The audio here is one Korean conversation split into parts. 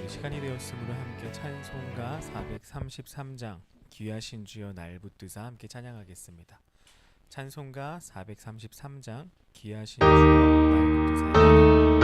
시간이 되었으므로 함께 찬송가 433장 귀하신 주여 날 붙드사 함께 찬양하겠습니다. 찬송가 433장 귀하신 주여 날 붙드사입니다.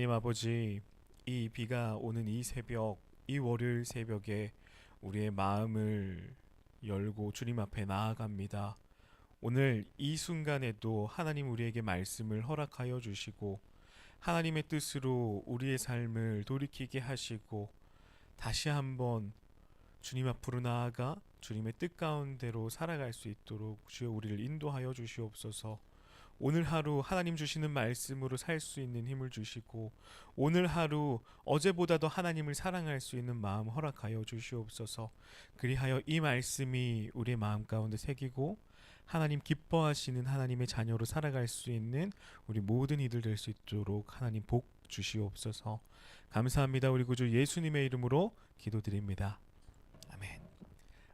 하나님 아버지, 이 비가 오는 이 새벽, 이 월요일 새벽에 우리의 마음을 열고 주님 앞에 나아갑니다. 오늘 이 순간에도 하나님 우리에게 말씀을 허락하여 주시고 하나님의 뜻으로 우리의 삶을 돌이키게 하시고 다시 한번 주님 앞으로 나아가 주님의 뜻 가운데로 살아갈 수 있도록 주여 우리를 인도하여 주시옵소서. 오늘 하루 하나님 주시는 말씀으로 살 수 있는 힘을 주시고 오늘 하루 어제보다 더 하나님을 사랑할 수 있는 마음 허락하여 주시옵소서. 그리하여 이 말씀이 우리의 마음 가운데 새기고 하나님 기뻐하시는 하나님의 자녀로 살아갈 수 있는 우리 모든 이들 될 수 있도록 하나님 복 주시옵소서. 감사합니다. 우리 구주 예수님의 이름으로 기도드립니다. 아멘.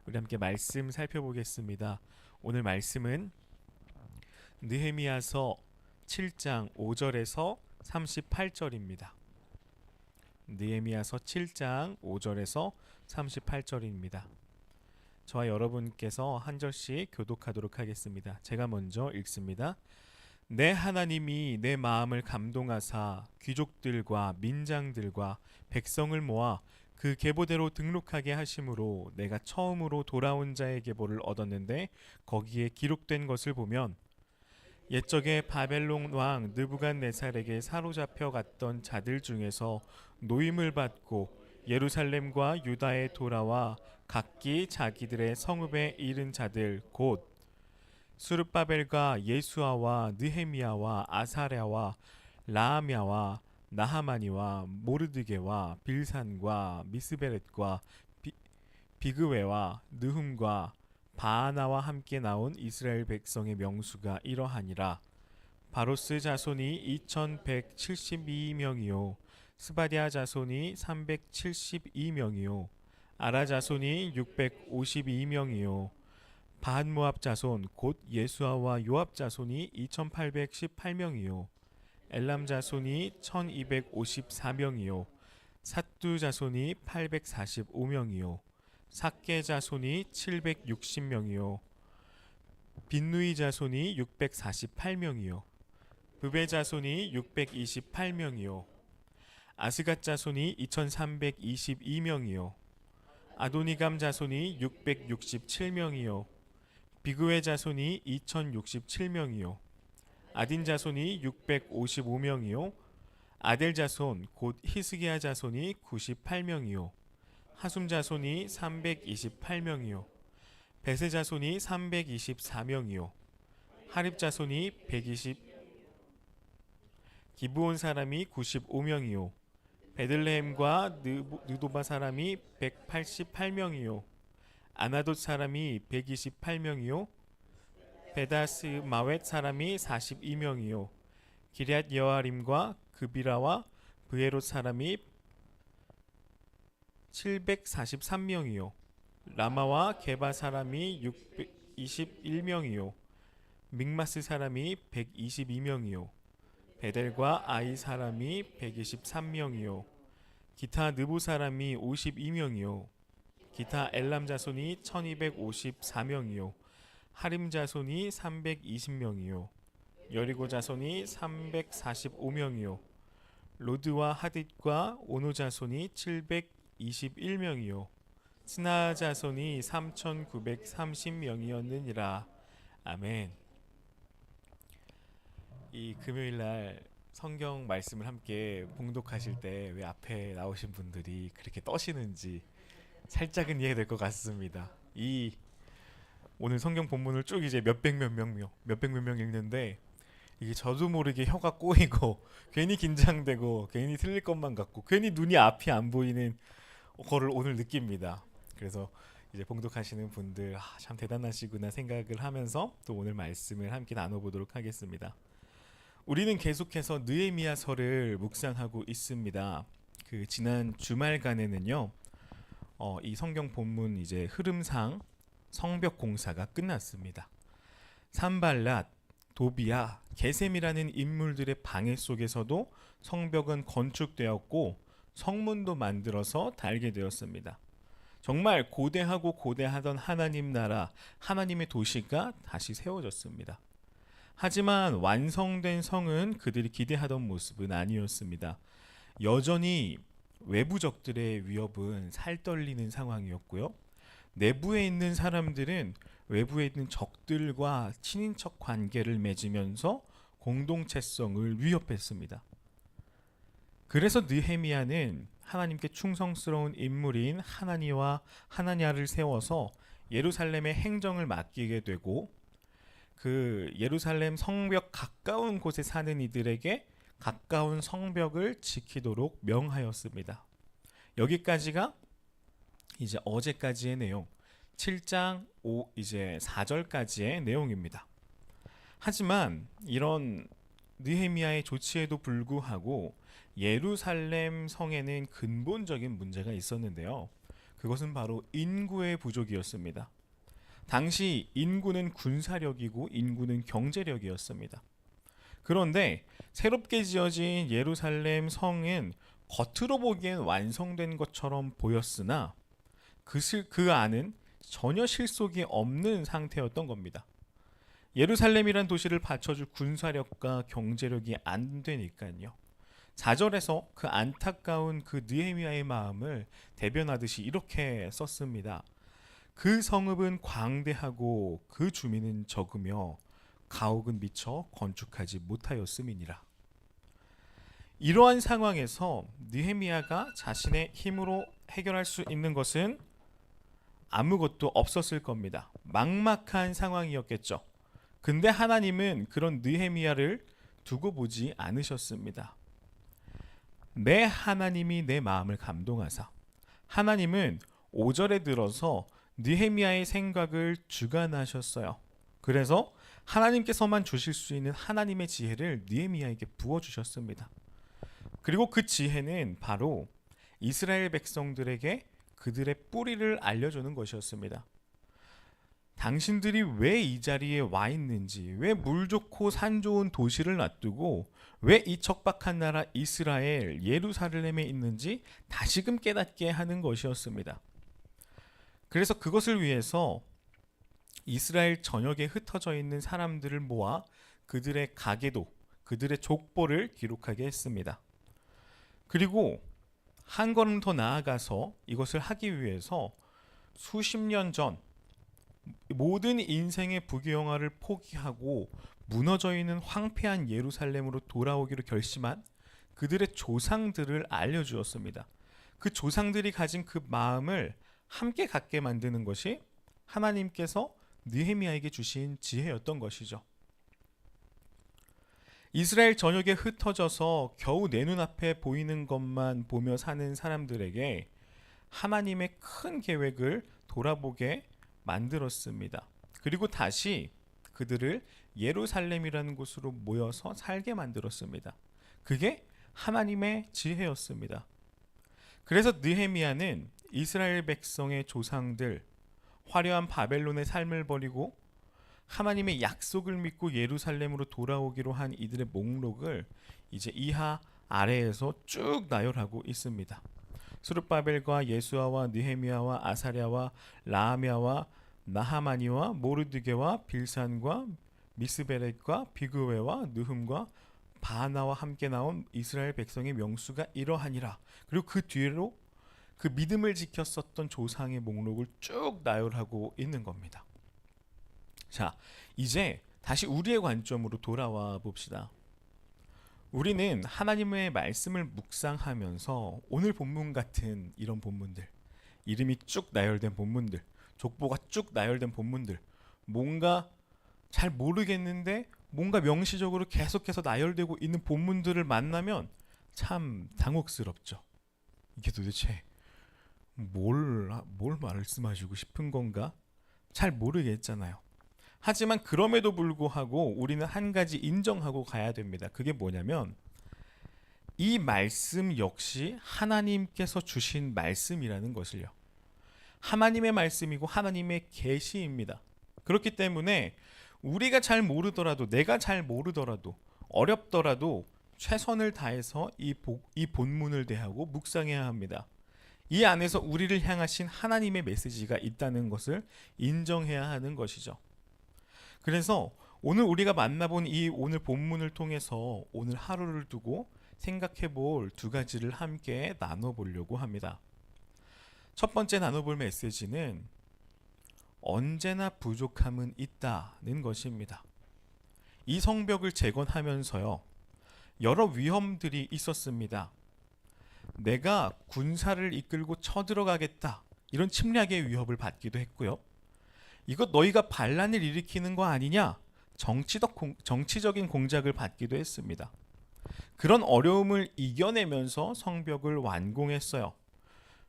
우리 함께 말씀 살펴보겠습니다. 오늘 말씀은 느헤미야서 7장 5절에서 38절입니다. 느헤미야서 7장 5절에서 38절입니다. 저와 여러분께서 한 절씩 교독하도록 하겠습니다. 제가 먼저 읽습니다. 내 하나님이 내 마음을 감동하사 귀족들과 민장들과 백성을 모아 그 계보대로 등록하게 하심으로 내가 처음으로 돌아온 자의 계보를 얻었는데 거기에 기록된 것을 보면 옛적에 바벨론 왕 느부갓네살에게 사로잡혀 갔던 자들 중에서 노임을 받고 예루살렘과 유다에 돌아와 각기 자기들의 성읍에 이른 자들 곧 수르바벨과 예수아와 느헤미야와 아사랴와 라하мя와 나하마니와 모르드게와 빌산과 미스베렛과 비그웨와 느훔과 바하나와 함께 나온 이스라엘 백성의 명수가 이러하니라. 바로스 자손이 2172명이요 스바디아 자손이 372명이요 아라 자손이 652명이요 바한모압 자손 곧 예수아와 요압 자손이 2818명이요 엘람 자손이 1254명이요 삿두 자손이 845명이요 삭게 자손이 760명이요 빈누이 자손이 648명이요 브베 자손이 628명이요 아스갓 자손이 2322명이요 아도니감 자손이 667명이요 비그웨 자손이 2067명이요 아딘 자손이 655명이요 아델 자손 곧 히스기야 자손이 98명이요 하숨 자손이 328명이요 베세 자손이 324명이요 하립 자손이 120 기브온 사람이 95명이요 베들레헴과 느도바 사람이 188명이요 아나돗 사람이 128명이요 베다스 마웻 사람이 42명이요 기럇 여아림과 그비라와 브에롯 사람이 743명이요 라마와 게바 사람이 621명이요 믹마스 사람이 122명이요 베델과 아이 사람이 123명이요 기타 느보 사람이 52명이요 기타 엘람 자손이 1254명이요 하림 자손이 320명이요 여리고 자손이 345명이요 로드와 하딧과 오노 자손이 721명이요 스나 자손이 3930명이었느니라. 아멘. 이 금요일날 성경 말씀을 함께 봉독하실 때 왜 앞에 나오신 분들이 그렇게 떠시는지 살짝은 이해될 것 같습니다. 이 오늘 성경 본문을 쭉 이제 몇백 몇 명 읽는데 이게 저도 모르게 혀가 꼬이고 괜히 긴장되고 괜히 틀릴 것만 같고 괜히 눈이 앞이 안 보이는 거를 오늘 느낍니다. 그래서 이제 봉독하시는 분들 참 대단하시구나 생각을 하면서 또 오늘 말씀을 함께 나눠보도록 하겠습니다. 우리는 계속해서 느헤미야서를 묵상하고 있습니다. 그 지난 주말간에는요, 이 성경 본문 이제 흐름상 성벽 공사가 끝났습니다. 산발랏, 도비아, 게셈이라는 인물들의 방해 속에서도 성벽은 건축되었고 성문도 만들어서 달게 되었습니다. 정말 고대하고 고대하던 하나님 나라, 하나님의 도시가 다시 세워졌습니다. 하지만 완성된 성은 그들이 기대하던 모습은 아니었습니다. 여전히 외부적들의 위협은 살떨리는 상황이었고요. 내부에 있는 사람들은 외부에 있는 적들과 친인척 관계를 맺으면서 공동체성을 위협했습니다. 그래서 느헤미야는 하나님께 충성스러운 인물인 하나냐를 세워서 예루살렘의 행정을 맡기게 되고 그 예루살렘 성벽 가까운 곳에 사는 이들에게 가까운 성벽을 지키도록 명하였습니다. 여기까지가 이제 어제까지의 내용, 7장 4절까지의 내용입니다. 하지만 이런 느헤미야의 조치에도 불구하고 예루살렘 성에는 근본적인 문제가 있었는데요. 그것은 바로 인구의 부족이었습니다. 당시 인구는 군사력이고 인구는 경제력이었습니다. 그런데 새롭게 지어진 예루살렘 성은 겉으로 보기엔 완성된 것처럼 보였으나 그 안은 전혀 실속이 없는 상태였던 겁니다. 예루살렘이란 도시를 받쳐줄 군사력과 경제력이 안 되니까요. 4절에서 그 안타까운 그 느헤미야의 마음을 대변하듯이 이렇게 썼습니다. 그 성읍은 광대하고 그 주민은 적으며 가옥은 미처 건축하지 못하였음이니라. 이러한 상황에서 느헤미야가 자신의 힘으로 해결할 수 있는 것은 아무것도 없었을 겁니다. 막막한 상황이었겠죠. 근데 하나님은 그런 느헤미야를 두고 보지 않으셨습니다. 내 하나님이 내 마음을 감동하사 하나님은 5절에 들어서 느헤미야의 생각을 주관하셨어요. 그래서 하나님께서만 주실 수 있는 하나님의 지혜를 느헤미야에게 부어주셨습니다. 그리고 그 지혜는 바로 이스라엘 백성들에게 그들의 뿌리를 알려주는 것이었습니다. 당신들이 왜 이 자리에 와 있는지, 왜 물 좋고 산 좋은 도시를 놔두고 왜 이 척박한 나라 이스라엘 예루살렘에 있는지 다시금 깨닫게 하는 것이었습니다. 그래서 그것을 위해서 이스라엘 전역에 흩어져 있는 사람들을 모아 그들의 가계도, 그들의 족보를 기록하게 했습니다. 그리고 한 걸음 더 나아가서 이것을 하기 위해서 수십 년 전 모든 인생의 부귀영화를 포기하고 무너져 있는 황폐한 예루살렘으로 돌아오기로 결심한 그들의 조상들을 알려주었습니다. 그 조상들이 가진 그 마음을 함께 갖게 만드는 것이 하나님께서 느헤미야에게 주신 지혜였던 것이죠. 이스라엘 전역에 흩어져서 겨우 내 눈앞에 보이는 것만 보며 사는 사람들에게 하나님의 큰 계획을 돌아보게 만들었습니다. 그리고 다시 그들을 예루살렘이라는 곳으로 모여서 살게 만들었습니다. 그게 하나님의 지혜였습니다. 그래서 느헤미야는 이스라엘 백성의 조상들, 화려한 바벨론의 삶을 버리고 하나님의 약속을 믿고 예루살렘으로 돌아오기로 한 이들의 목록을 이제 이하 아래에서 쭉 나열하고 있습니다. 스룹바벨과 예수아와 느헤미야와 아사랴와 라하미야와 나하마니와 모르드게와 빌산과 미스베렛과 비그웨와 느흠과 바나와 함께 나온 이스라엘 백성의 명수가 이러하니라. 그리고 그 뒤로 그 믿음을 지켰었던 조상의 목록을 쭉 나열하고 있는 겁니다. 자, 이제 다시 우리의 관점으로 돌아와 봅시다. 우리는 하나님의 말씀을 묵상하면서 오늘 본문 같은 이런 본문들, 이름이 쭉 나열된 본문들, 족보가 쭉 나열된 본문들, 뭔가 잘 모르겠는데 뭔가 명시적으로 계속해서 나열되고 있는 본문들을 만나면 참 당혹스럽죠. 이게 도대체 뭘 말씀하시고 싶은 건가? 잘 모르겠잖아요. 하지만 그럼에도 불구하고 우리는 한 가지 인정하고 가야 됩니다. 그게 뭐냐면 이 말씀 역시 하나님께서 주신 말씀이라는 것을요. 하나님의 말씀이고 하나님의 계시입니다. 그렇기 때문에 우리가 잘 모르더라도, 내가 잘 모르더라도, 어렵더라도 최선을 다해서 이 본문을 대하고 묵상해야 합니다. 이 안에서 우리를 향하신 하나님의 메시지가 있다는 것을 인정해야 하는 것이죠. 그래서 오늘 우리가 만나본 이 오늘 본문을 통해서 오늘 하루를 두고 생각해 볼 두 가지를 함께 나눠보려고 합니다. 첫 번째 나눠볼 메시지는 언제나 부족함은 있다는 것입니다. 이 성벽을 재건하면서요, 여러 위험들이 있었습니다. 내가 군사를 이끌고 쳐들어가겠다, 이런 침략의 위협을 받기도 했고요. 이것 너희가 반란을 일으키는 거 아니냐? 정치적인 공작을 받기도 했습니다. 그런 어려움을 이겨내면서 성벽을 완공했어요.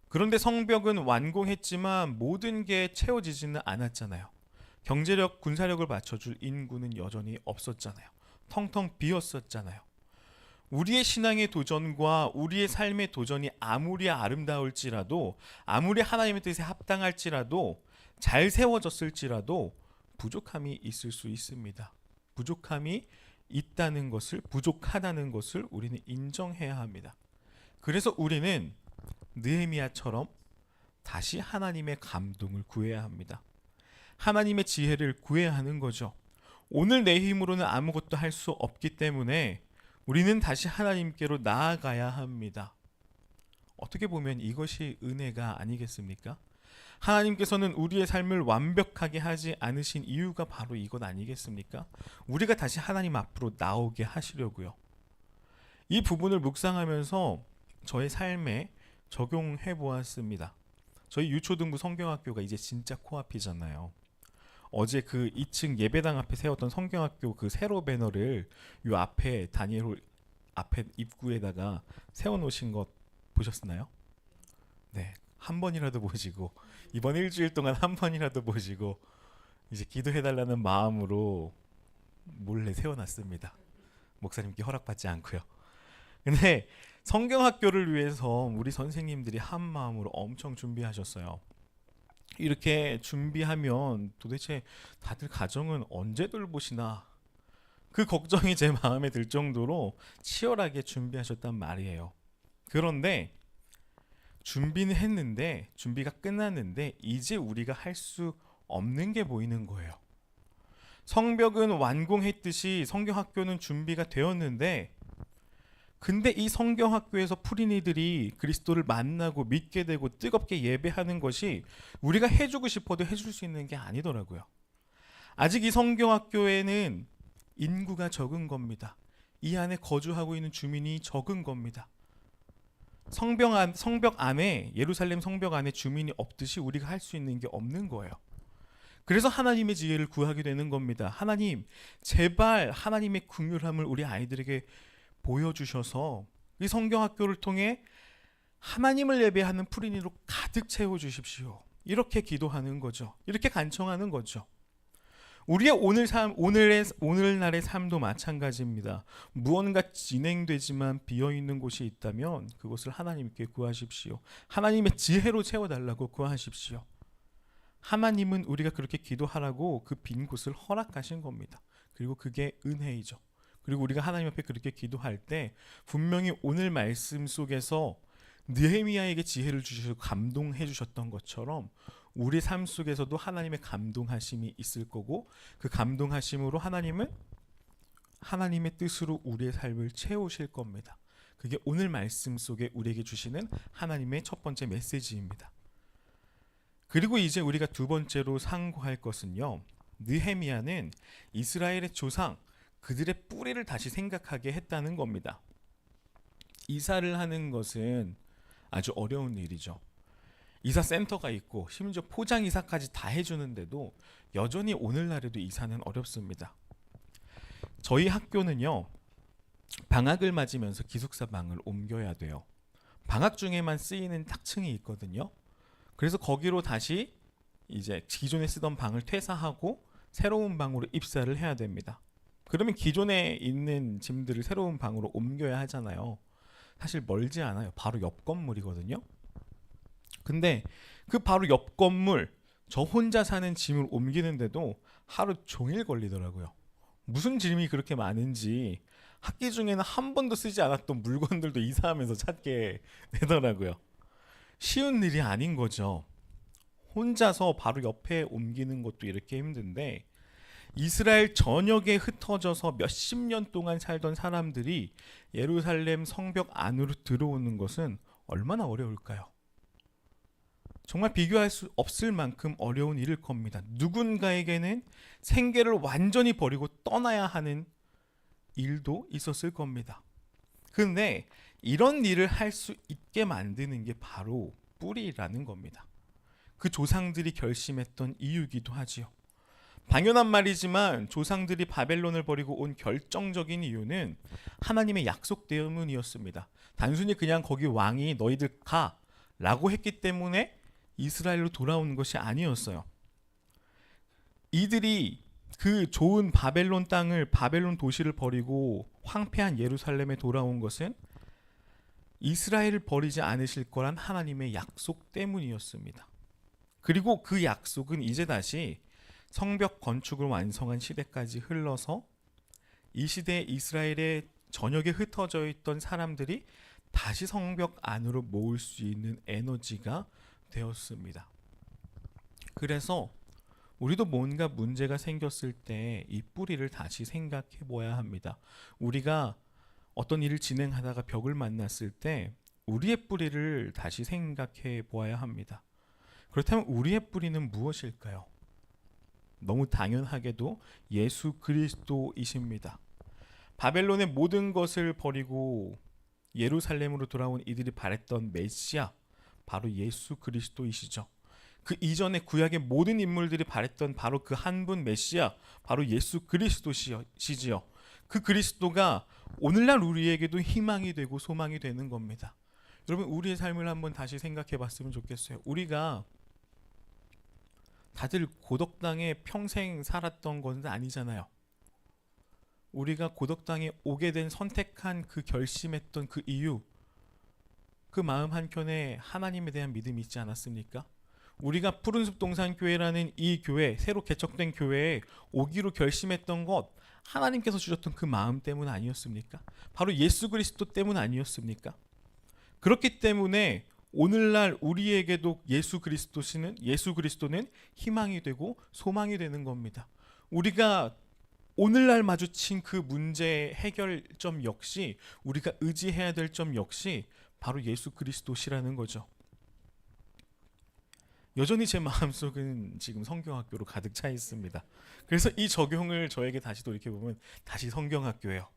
그런데 성벽은 완공했지만 모든 게 채워지지는 않았잖아요. 경제력, 군사력을 받쳐줄 인구는 여전히 없었잖아요. 텅텅 비었었잖아요. 우리의 신앙의 도전과 우리의 삶의 도전이 아무리 아름다울지라도, 아무리 하나님의 뜻에 합당할지라도 잘 세워졌을지라도 부족함이 있을 수 있습니다. 부족함이 있다는 것을, 부족하다는 것을 우리는 인정해야 합니다. 그래서 우리는 느헤미야처럼 다시 하나님의 감동을 구해야 합니다. 하나님의 지혜를 구해야 하는 거죠. 오늘 내 힘으로는 아무것도 할 수 없기 때문에 우리는 다시 하나님께로 나아가야 합니다. 어떻게 보면 이것이 은혜가 아니겠습니까? 하나님께서는 우리의 삶을 완벽하게 하지 않으신 이유가 바로 이것 아니겠습니까? 우리가 다시 하나님 앞으로 나오게 하시려고요. 이 부분을 묵상하면서 저의 삶에 적용해 보았습니다. 저희 유초등부 성경학교가 이제 진짜 코앞이잖아요. 어제 그 2층 예배당 앞에 세웠던 성경학교 그 세로 배너를 요 앞에 다니엘 앞에 입구에다가 세워놓으신 것 보셨나요? 네, 한 번이라도 보시고 이번 일주일 동안 한 번이라도 보시고 이제 기도해달라는 마음으로 몰래 세워놨습니다. 목사님께 허락받지 않고요. 근데 성경학교를 위해서 우리 선생님들이 한 마음으로 엄청 준비하셨어요. 이렇게 준비하면 도대체 다들 가정은 언제 돌보시나 그 걱정이 제 마음에 들 정도로 치열하게 준비하셨단 말이에요. 그런데 준비는 했는데 준비가 끝났는데 이제 우리가 할 수 없는 게 보이는 거예요. 성벽은 완공했듯이 성경학교는 준비가 되었는데 근데 이 성경학교에서 푸린이들이 그리스도를 만나고 믿게 되고 뜨겁게 예배하는 것이 우리가 해주고 싶어도 해줄 수 있는 게 아니더라고요. 아직 이 성경학교에는 인구가 적은 겁니다. 이 안에 거주하고 있는 주민이 적은 겁니다. 성벽 안에 예루살렘 성벽 안에 주민이 없듯이 우리가 할 수 있는 게 없는 거예요. 그래서 하나님의 지혜를 구하게 되는 겁니다. 하나님, 제발 하나님의 긍휼함을 우리 아이들에게 보여주셔서 이 성경학교를 통해 하나님을 예배하는 푸린이로 가득 채워주십시오. 이렇게 기도하는 거죠. 이렇게 간청하는 거죠. 우리의 오늘날의 삶도 마찬가지입니다. 무언가 진행되지만 비어있는 곳이 있다면 그것을 하나님께 구하십시오. 하나님의 지혜로 채워달라고 구하십시오. 하나님은 우리가 그렇게 기도하라고 그 빈 곳을 허락하신 겁니다. 그리고 그게 은혜이죠. 그리고 우리가 하나님 앞에 그렇게 기도할 때 분명히 오늘 말씀 속에서 느헤미야에게 지혜를 주셔서 감동해 주셨던 것처럼 우리 삶 속에서도 하나님의 감동하심이 있을 거고 그 감동하심으로 하나님은 하나님의 뜻으로 우리의 삶을 채우실 겁니다. 그게 오늘 말씀 속에 우리에게 주시는 하나님의 첫 번째 메시지입니다. 그리고 이제 우리가 두 번째로 상고할 것은요. 느헤미야는 이스라엘의 조상 그들의 뿌리를 다시 생각하게 했다는 겁니다. 이사를 하는 것은 아주 어려운 일이죠. 이사 센터가 있고 심지어 포장 이사까지 다 해주는데도 여전히 오늘날에도 이사는 어렵습니다. 저희 학교는요. 방학을 맞으면서 기숙사 방을 옮겨야 돼요. 방학 중에만 쓰이는 탁층이 있거든요. 그래서 거기로 다시 이제 기존에 쓰던 방을 퇴사하고 새로운 방으로 입사를 해야 됩니다. 그러면 기존에 있는 짐들을 새로운 방으로 옮겨야 하잖아요. 사실 멀지 않아요. 바로 옆 건물이거든요. 근데 그 바로 옆 건물 저 혼자 사는 짐을 옮기는데도 하루 종일 걸리더라고요. 무슨 짐이 그렇게 많은지 학기 중에는 한 번도 쓰지 않았던 물건들도 이사하면서 찾게 되더라고요. 쉬운 일이 아닌 거죠. 혼자서 바로 옆에 옮기는 것도 이렇게 힘든데 이스라엘 전역에 흩어져서 몇십 년 동안 살던 사람들이 예루살렘 성벽 안으로 들어오는 것은 얼마나 어려울까요? 정말 비교할 수 없을 만큼 어려운 일일 겁니다. 누군가에게는 생계를 완전히 버리고 떠나야 하는 일도 있었을 겁니다. 그런데 이런 일을 할 수 있게 만드는 게 바로 뿌리라는 겁니다. 그 조상들이 결심했던 이유기도 하지요. 당연한 말이지만 조상들이 바벨론을 버리고 온 결정적인 이유는 하나님의 약속 때문이었습니다. 단순히 그냥 거기 왕이 너희들 가 라고 했기 때문에 이스라엘로 돌아오는 것이 아니었어요. 이들이 그 좋은 바벨론 땅을 바벨론 도시를 버리고 황폐한 예루살렘에 돌아온 것은 이스라엘을 버리지 않으실 거란 하나님의 약속 때문이었습니다. 그리고 그 약속은 이제 다시 성벽 건축을 완성한 시대까지 흘러서 이 시대에 이스라엘의 전역에 흩어져 있던 사람들이 다시 성벽 안으로 모을 수 있는 에너지가 되었습니다. 그래서 우리도 뭔가 문제가 생겼을 때 이 뿌리를 다시 생각해 보아야 합니다. 우리가 어떤 일을 진행하다가 벽을 만났을 때 우리의 뿌리를 다시 생각해 보아야 합니다. 그렇다면 우리의 뿌리는 무엇일까요? 너무 당연하게도 예수 그리스도이십니다. 바벨론의 모든 것을 버리고 예루살렘으로 돌아온 이들이 바랬던 메시아, 바로 예수 그리스도이시죠. 그 이전에 구약의 모든 인물들이 바랬던 바로 그 한 분 메시아, 바로 예수 그리스도시지요. 그 그리스도가 오늘날 우리에게도 희망이 되고 소망이 되는 겁니다. 여러분, 우리의 삶을 한번 다시 생각해 봤으면 좋겠어요. 우리가 다들 고덕 땅에 평생 살았던 건 아니잖아요. 우리가 고덕 땅에 오게 된, 선택한 그 결심했던 그 이유, 그 마음 한켠에 하나님에 대한 믿음이 있지 않았습니까? 우리가 푸른숲 동산교회라는 이 교회, 새로 개척된 교회에 오기로 결심했던 것, 하나님께서 주셨던 그 마음 때문 아니었습니까? 바로 예수 그리스도 때문 아니었습니까? 그렇기 때문에 오늘날 우리에게도 예수 그리스도는 희망이 되고 소망이 되는 겁니다. 우리가 오늘날 마주친 그 문제의 해결점 역시, 우리가 의지해야 될 점 역시 바로 예수 그리스도시라는 거죠. 여전히 제 마음속은 지금 성경학교로 가득 차 있습니다. 그래서 이 적용을 저에게 다시 돌이켜보면 다시 성경학교예요.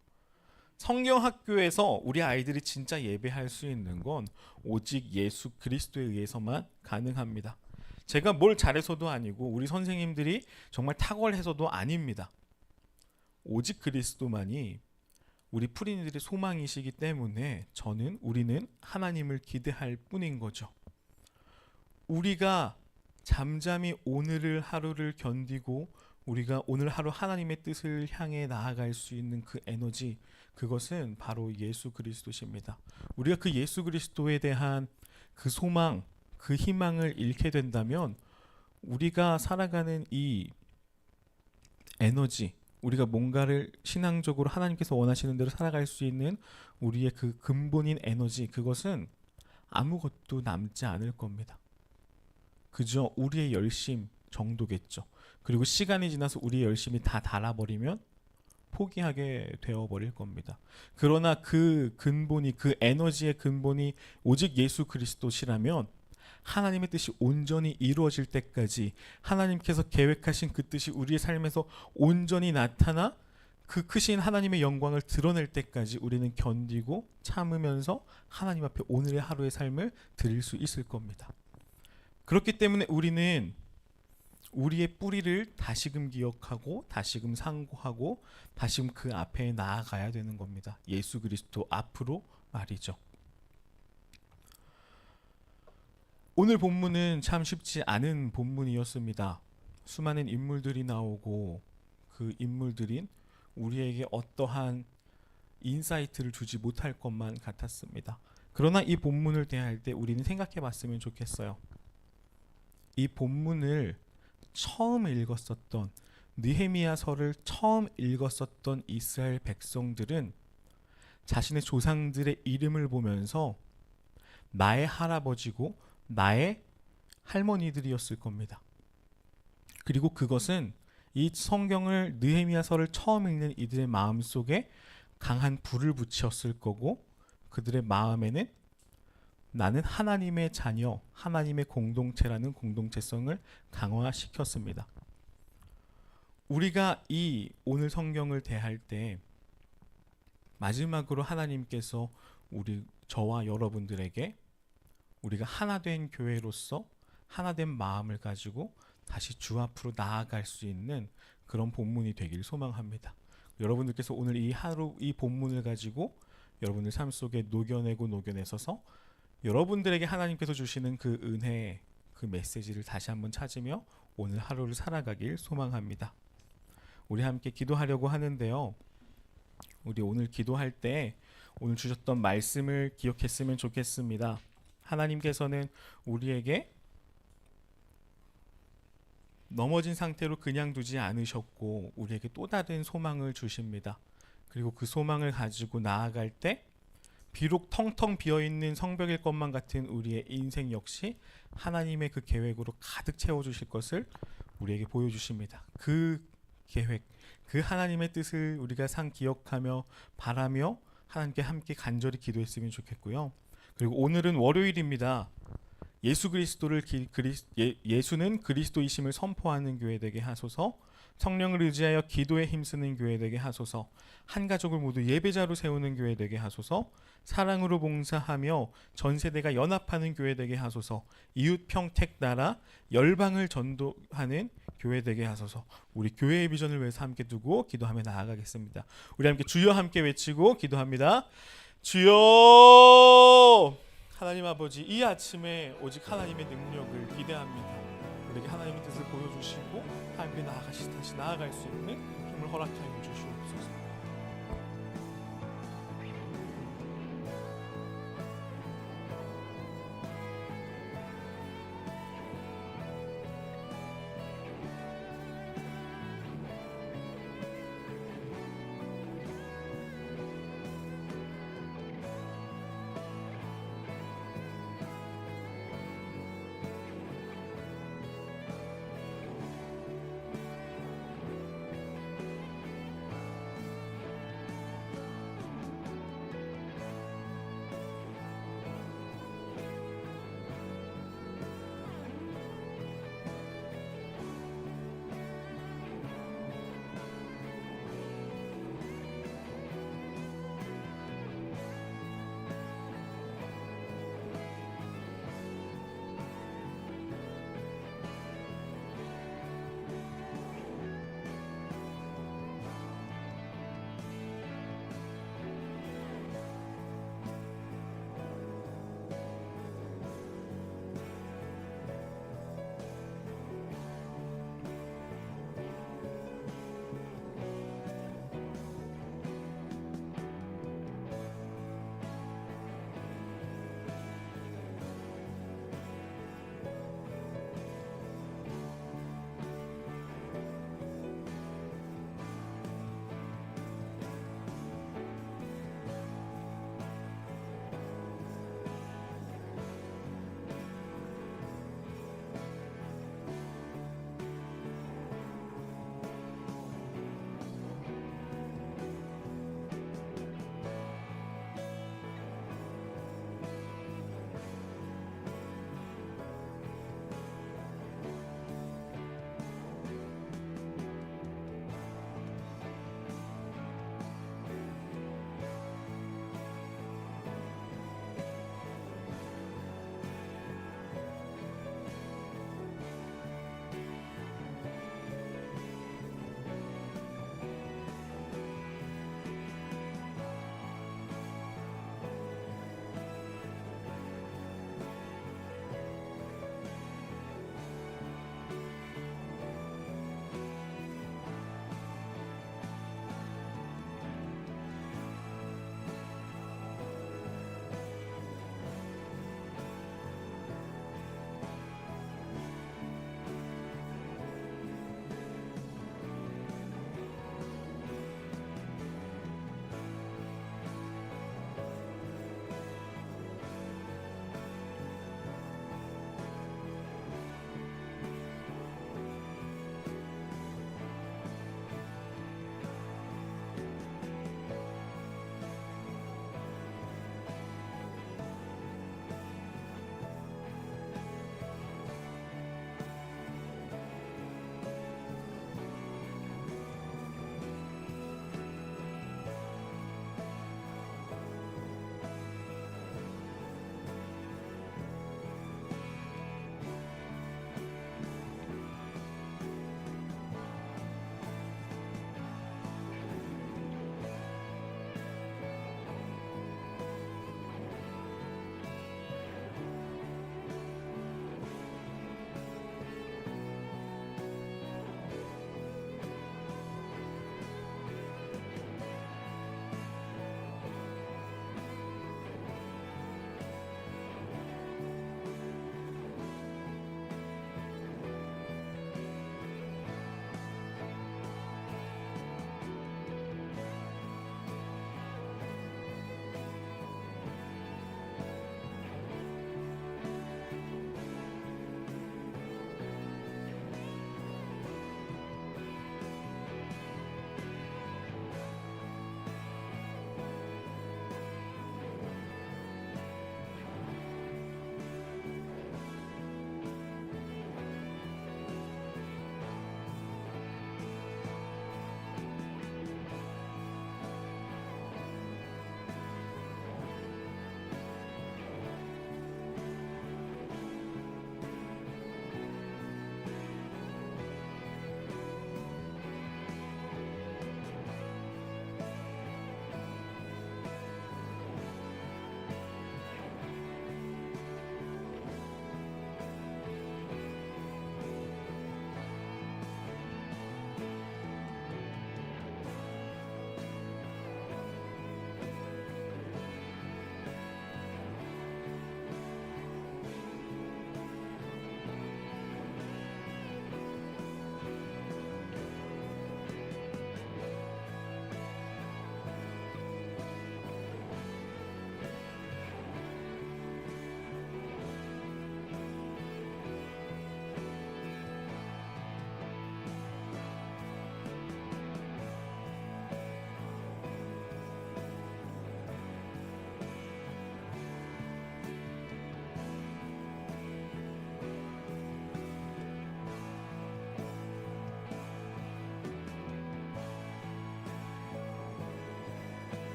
성경학교에서 우리 아이들이 진짜 예배할 수 있는 건 오직 예수 그리스도에 의해서만 가능합니다. 제가 뭘 잘해서도 아니고 우리 선생님들이 정말 탁월해서도 아닙니다. 오직 그리스도만이 우리 프린들의 소망이시기 때문에 우리는 하나님을 기대할 뿐인 거죠. 우리가 잠잠히 오늘을 하루를 견디고 우리가 오늘 하루 하나님의 뜻을 향해 나아갈 수 있는 그 에너지, 그것은 바로 예수 그리스도십니다. 우리가 그 예수 그리스도에 대한 그 소망, 그 희망을 잃게 된다면 우리가 살아가는 이 에너지, 우리가 뭔가를 신앙적으로 하나님께서 원하시는 대로 살아갈 수 있는 우리의 그 근본인 에너지, 그것은 아무것도 남지 않을 겁니다. 그저 우리의 열심 정도겠죠. 그리고 시간이 지나서 우리의 열심이 다 닳아버리면 포기하게 되어버릴 겁니다. 그러나 그 근본이, 그 에너지의 근본이 오직 예수 그리스도시라면 하나님의 뜻이 온전히 이루어질 때까지, 하나님께서 계획하신 그 뜻이 우리의 삶에서 온전히 나타나 그 크신 하나님의 영광을 드러낼 때까지 우리는 견디고 참으면서 하나님 앞에 오늘의 하루의 삶을 드릴 수 있을 겁니다. 그렇기 때문에 우리는 우리의 뿌리를 다시금 기억하고 다시금 상고하고 다시금 그 앞에 나아가야 되는 겁니다. 예수 그리스도 앞으로 말이죠. 오늘 본문은 참 쉽지 않은 본문이었습니다. 수많은 인물들이 나오고 그 인물들인 우리에게 어떠한 인사이트를 주지 못할 것만 같았습니다. 그러나 이 본문을 대할 때 우리는 생각해 봤으면 좋겠어요. 이 본문을 처음 읽었었던, 느헤미야서를 처음 읽었었던 이스라엘 백성들은 자신의 조상들의 이름을 보면서 나의 할아버지고 나의 할머니들이었을 겁니다. 그리고 그것은 이 성경을, 느헤미야서를 처음 읽는 이들의 마음속에 강한 불을 붙였을 거고, 그들의 마음에는 나는 하나님의 자녀, 하나님의 공동체라는 공동체성을 강화시켰습니다. 우리가 이 오늘 성경을 대할 때 마지막으로 하나님께서 저와 여러분들에게 우리가 하나된 교회로서 하나된 마음을 가지고 다시 주 앞으로 나아갈 수 있는 그런 본문이 되길 소망합니다. 여러분들께서 오늘 이 본문을 가지고 여러분들 삶 속에 녹여내서서 여러분들에게 하나님께서 주시는 그 은혜, 그 메시지를 다시 한번 찾으며 오늘 하루를 살아가길 소망합니다. 우리 함께 기도하려고 하는데요. 우리 오늘 기도할 때 오늘 주셨던 말씀을 기억했으면 좋겠습니다. 하나님께서는 우리에게 넘어진 상태로 그냥 두지 않으셨고 우리에게 또 다른 소망을 주십니다. 그리고 그 소망을 가지고 나아갈 때 비록 텅텅 비어있는 성벽일 것만 같은 우리의 인생 역시 하나님의 그 계획으로 가득 채워주실 것을 우리에게 보여주십니다. 그 계획, 그 하나님의 뜻을 우리가 기억하며 바라며 하나님께 함께 간절히 기도했으면 좋겠고요. 그리고 오늘은 월요일입니다. 예수 그리스도를 예수는 그리스도이심을 선포하는 교회 되게 하소서. 성령을 의지하여 기도에 힘쓰는 교회 되게 하소서. 한 가족을 모두 예배자로 세우는 교회 되게 하소서. 사랑으로 봉사하며 전 세대가 연합하는 교회 되게 하소서. 이웃 평택 나라 열방을 전도하는 교회 되게 하소서. 우리 교회의 비전을 위해서 함께 두고 기도하며 나아가겠습니다. 우리 함께 주여 함께 외치고 기도합니다. 주여! 하나님 아버지, 이 아침에 오직 하나님의 능력을 기대합니다. 우리에게 하나님의 뜻을 보여주시고 하나님께 다시 나아갈 수 있는 힘을 허락하여 주시옵소서.